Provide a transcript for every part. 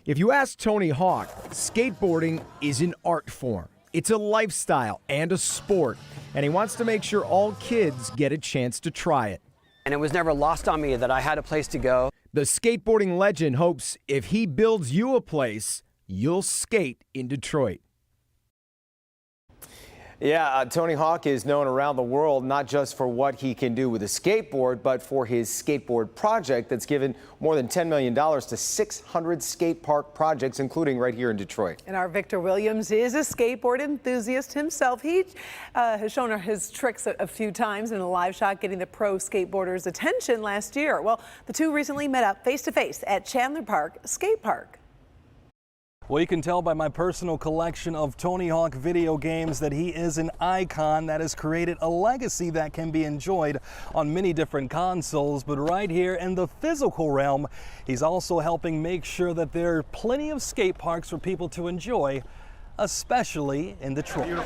If you ask Tony Hawk, skateboarding is an art form. It's a lifestyle and a sport, and he wants to make sure all kids get a chance to try it. And it was never lost on me that I had a place to go. The skateboarding legend hopes if he builds you a place, you'll skate in Detroit. Yeah, Tony Hawk is known around the world not just for what he can do with a skateboard, but for his skateboard project that's given more than $10 million to 600 skate park projects, including right here in Detroit. And our Victor Williams is a skateboard enthusiast himself. He has shown his tricks a few times in a live shot, getting the pro skateboarders' attention last year. Well, the two recently met up face-to-face at Chandler Park Skate Park. Well, you can tell by my personal collection of Tony Hawk video games that he is an icon that has created a legacy that can be enjoyed on many different consoles. But right here in the physical realm, he's also helping make sure that there are plenty of skate parks for people to enjoy, especially in Detroit.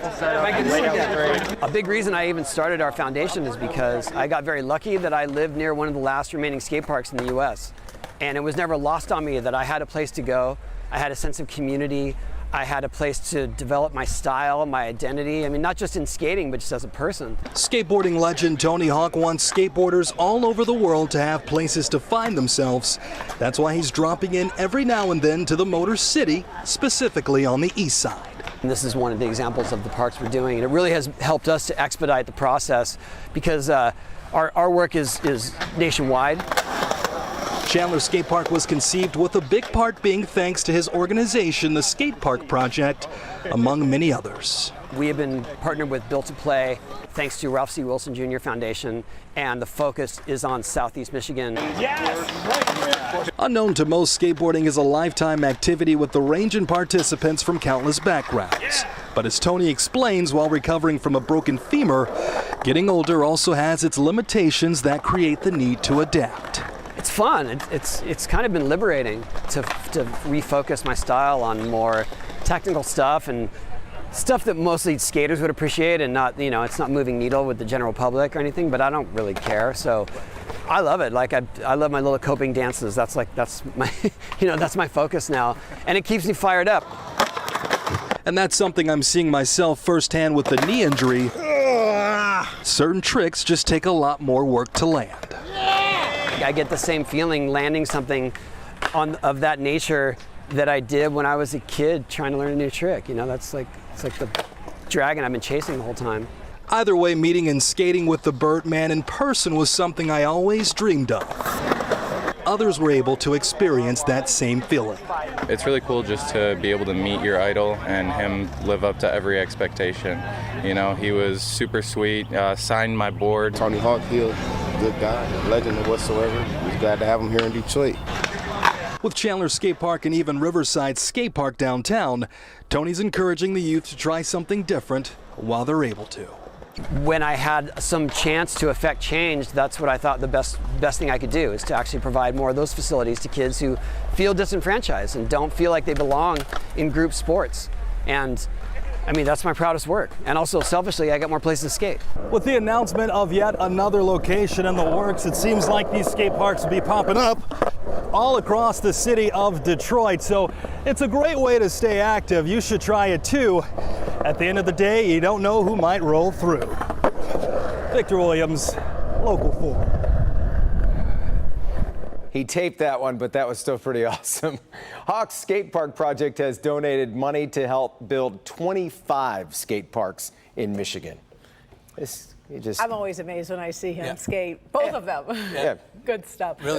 A big reason I even started our foundation is because I got very lucky that I lived near one of the last remaining skate parks in the U.S. And it was never lost on me that I had a place to go. I had a sense of community. I had a place to develop my style, my identity. I mean, not just in skating, but just as a person. Skateboarding legend Tony Hawk wants skateboarders all over the world to have places to find themselves. That's why he's dropping in every now and then to the Motor City, specifically on the east side. And this is one of the examples of the parks we're doing. And it really has helped us to expedite the process because our work is nationwide. Chandler Skate Park was conceived with a big part being thanks to his organization, the Skate Park Project, among many others. We have been partnered with Built to Play thanks to Ralph C. Wilson Jr. Foundation, and the focus is on Southeast Michigan. Yes! Unknown to most, skateboarding is a lifetime activity with the range and participants from countless backgrounds. But as Tony explains, while recovering from a broken femur, getting older also has its limitations that create the need to adapt. It's fun. It's kind of been liberating to refocus my style on more technical stuff and stuff that mostly skaters would appreciate, and not, you know, it's not moving needle with the general public or anything, but I don't really care. So I love it. Like I love my little coping dances. That's my that's my focus now, and it keeps me fired up. And that's something I'm seeing myself firsthand with the knee injury. Certain tricks just take a lot more work to land. I get the same feeling landing something of that nature that I did when I was a kid trying to learn a new trick. You know, it's like the dragon I've been chasing the whole time. Either way, meeting and skating with the Birdman in person was something I always dreamed of. Others were able to experience that same feeling. It's really cool just to be able to meet your idol and him live up to every expectation. You know, he was super sweet, signed my board. Tony Hawk, he's a good guy, legend whatsoever. We're glad to have him here in Detroit. With Chandler Skate Park and even Riverside Skate Park downtown, Tony's encouraging the youth to try something different while they're able to. When I had some chance to affect change, that's what I thought the best thing I could do, is to actually provide more of those facilities to kids who feel disenfranchised and don't feel like they belong in group sports. And I mean, that's my proudest work. And also, selfishly, I got more places to skate. With the announcement of yet another location in the works, it seems like these skate parks will be popping up all across the city of Detroit. So it's a great way to stay active. You should try it too. At the end of the day, you don't know who might roll through. Victor Williams, Local 4. He taped that one, but that was still pretty awesome. Hawk's Skate Park Project has donated money to help build 25 skate parks in Michigan. I'm always amazed when I see him skate. Both of them. Yeah. Good stuff. Really?